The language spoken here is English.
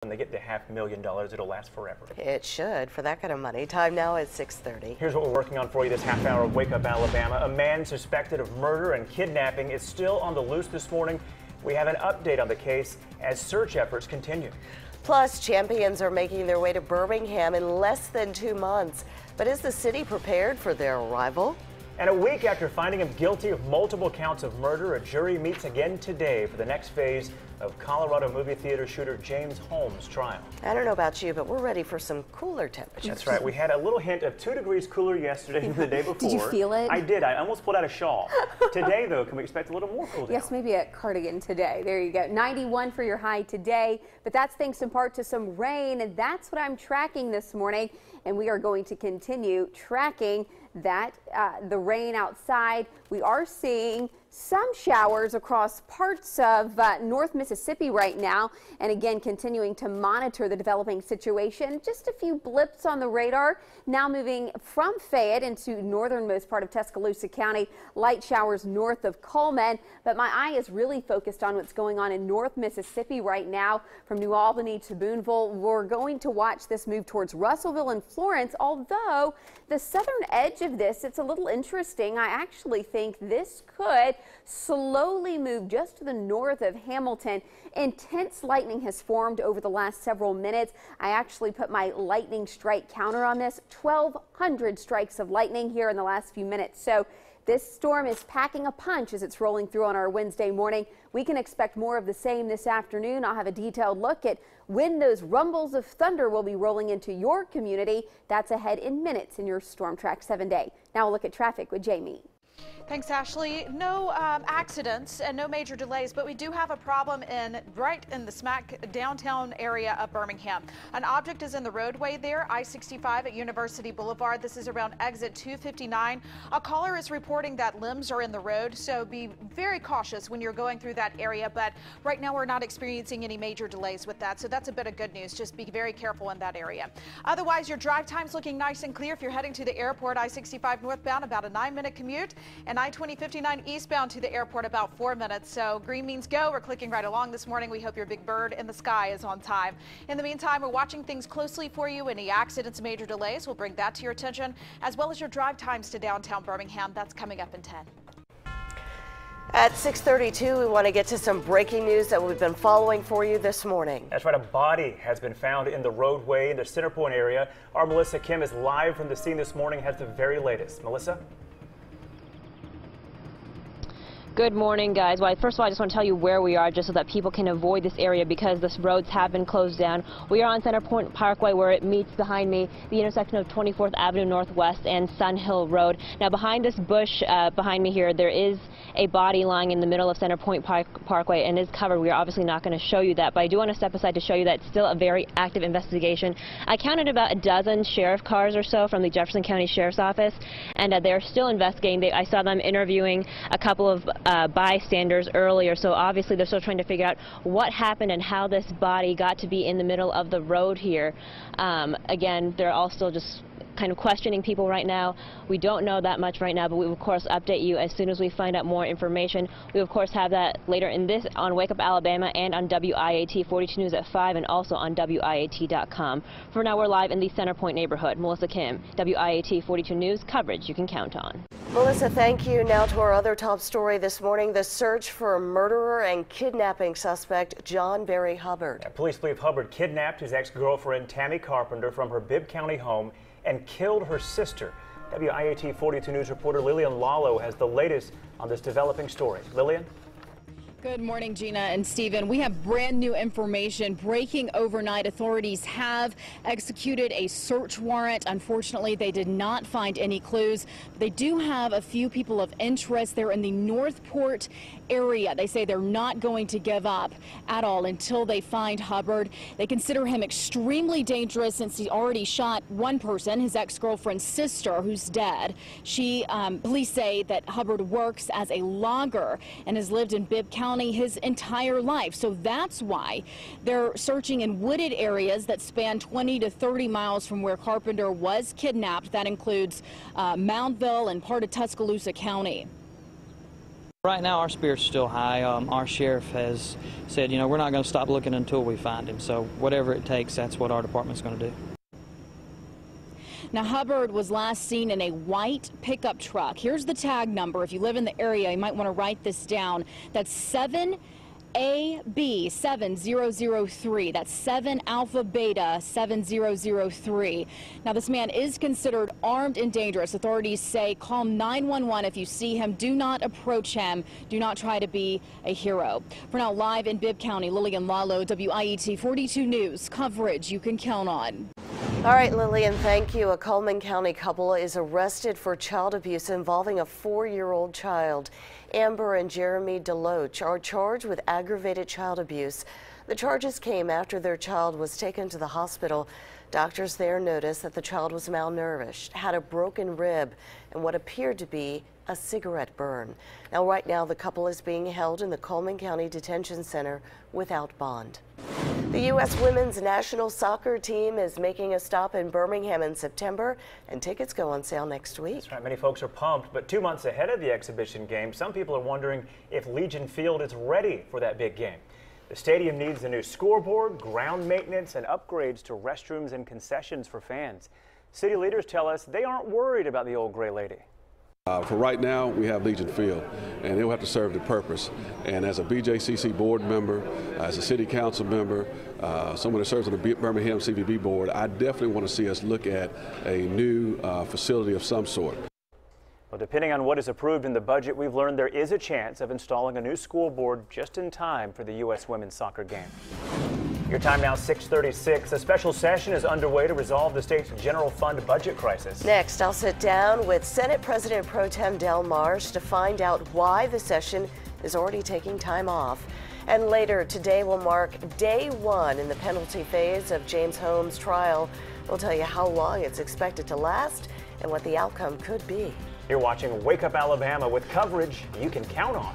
When they get the $500,000, it'll last forever. It should, for that kind of money. Time now is 6:30. Here's what we're working on for you this half hour of Wake Up Alabama. A man suspected of murder and kidnapping is still on the loose this morning. We have an update on the case as search efforts continue. Plus, champions are making their way to Birmingham in less than 2 months. But is the city prepared for their arrival? And a week after finding him guilty of multiple counts of murder, a jury meets again today for the next phase of Colorado movie theater shooter James Holmes' trial. I don't know about you, but we're ready for some cooler temperatures. That's right. We had a little hint of 2 degrees cooler yesterday than the day before. Did you feel it? I did. I almost pulled out a shawl. Today, though, can we expect a little more cool down? Yes, maybe a cardigan today. There you go. 91 for your high today, but that's thanks in part to some rain, and that's what I'm tracking this morning. And we are going to continue tracking that, the rain outside. We are seeing some showers across parts of North Mississippi right now, and again continuing to monitor the developing situation. Just a few blips on the radar. Now moving from Fayette into northernmost part of Tuscaloosa County, light showers north of Coleman, but my eye is really focused on what's going on in North Mississippi right now. From New Albany to Boonville, we're going to watch this move towards Russellville and Florence, although the southern edge of this, it's a little interesting. I actually think this could slowly move just to the north of Hamilton. Intense lightning has formed over the last several minutes. I actually put my lightning strike counter on this. 1,200 strikes of lightning here in the last few minutes. So this storm is packing a punch as it's rolling through on our Wednesday morning. We can expect more of the same this afternoon. I'll have a detailed look at when those rumbles of thunder will be rolling into your community. That's ahead in minutes in your Storm Track 7-day. Now we'll look at traffic with Jamie. Thanks, Ashley. No accidents and no major delays, but we do have a problem right in the smack downtown area of Birmingham. An object is in the roadway there, I-65 at University Boulevard. This is around exit 259. A caller is reporting that limbs are in the road, so be very cautious when you're going through that area. But right now we're not experiencing any major delays with that, so that's a bit of good news. Just be very careful in that area. Otherwise, your drive time's looking nice and clear. If you're heading to the airport, I-65 northbound, about a 9-minute commute. And I-2059 eastbound to the airport, about 4 minutes. So green means go. We're clicking right along this morning. We hope your big bird in the sky is on time. In the meantime, we're watching things closely for you. Any accidents, major delays, we'll bring that to your attention, as well as your drive times to downtown Birmingham. That's coming up in 10. At 6:32, we want to get to some breaking news that we've been following for you this morning. That's right. A body has been found in the roadway in the Center Point area. Our Melissa Kim is live from the scene this morning, has the very latest. Melissa? Good morning, guys. Well, first of all, I just want to tell you where we are just so that people can avoid this area because the roads have been closed down. We are on Center Point Parkway where it meets behind me the intersection of 24th Avenue Northwest and Sun Hill Road. Now, behind this bush behind me here, there is a body lying in the middle of Center Point Parkway and is covered. We are obviously not going to show you that, but I do want to step aside to show you that it's still a very active investigation. I counted about a dozen sheriff cars or so from the Jefferson County Sheriff's Office, and they're still investigating. I saw them interviewing a couple of bystanders earlier, so obviously they're still trying to figure out what happened and how this body got to be in the middle of the road here. Again, they're all still just kind of questioning people right now. We don't know that much right now, but we will of course update you as soon as we find out more information. We of course have that later in this on Wake Up Alabama and on WIAT 42 News at 5 and also on WIAT.com. For now, we're live in the Center Point neighborhood. Melissa Kim, WIAT 42 News, coverage you can count on. Melissa, thank you. Now to our other top story this morning, the search for a murderer and kidnapping suspect, John Barry Hubbard. Police believe Hubbard kidnapped his ex-girlfriend Tammy Carpenter from her Bibb County home and killed her sister. WIAT 42 News reporter Lillian Lalo has the latest on this developing story. Lillian? Good morning, Gina and Stephen. We have brand new information breaking overnight. Authorities have executed a search warrant. Unfortunately, they did not find any clues. They do have a few people of interest. They're in the Northport area. They say they're not going to give up at all until they find Hubbard. They consider him extremely dangerous since he already shot one person, his ex-girlfriend's sister, who's dead. Police say that Hubbard works as a logger and has lived in Bibb County his entire life. So that's why they're searching in wooded areas that span 20 to 30 miles from where Carpenter was kidnapped. That includes Moundville and part of Tuscaloosa County. Right now, our spirits are still high. Our sheriff has said, you know, we're not going to stop looking until we find him. So whatever it takes, that's what our department's going to do. Now, Hubbard was last seen in a white pickup truck. Here's the tag number. If you live in the area, you might want to write this down. That's 7AB7003. That's 7 Alpha Beta 7003. Now, this man is considered armed and dangerous. Authorities say call 911 if you see him. Do not approach him. Do not try to be a hero. For now, live in Bibb County, Lillian Lalo, WIET 42 News. Coverage you can count on. All right, Lillian, thank you. A Coleman County couple is arrested for child abuse involving a 4-year-old child. Amber and Jeremy Deloach are charged with aggravated child abuse. The charges came after their child was taken to the hospital. Doctors there noticed that the child was malnourished, had a broken rib, and what appeared to be a cigarette burn. Now, right now, the couple is being held in the Coleman County Detention Center without bond. The U.S. women's national soccer team is making a stop in Birmingham in September, and tickets go on sale next week. That's right. Many folks are pumped, but 2 months ahead of the exhibition game, some people are wondering if Legion Field is ready for that big game. The stadium needs a new scoreboard, ground maintenance, and upgrades to restrooms and concessions for fans. City leaders tell us they aren't worried about the old Gray Lady. For right now, we have Legion Field, and it will have to serve the purpose. And as a BJCC board member, as a city council member, someone that serves on the Birmingham CVB board, I definitely want to see us look at a new facility of some sort. Well, depending on what is approved in the budget, we've learned there is a chance of installing a new school board just in time for the U.S. women's soccer game. Your time now, 6:36. A special session is underway to resolve the state's general fund budget crisis. Next, I'll sit down with Senate President Pro Tem Del Marsh to find out why the session is already taking time off. And later today will mark day 1 in the penalty phase of James Holmes' trial. We'll tell you how long it's expected to last and what the outcome could be. You're watching Wake Up Alabama with coverage you can count on.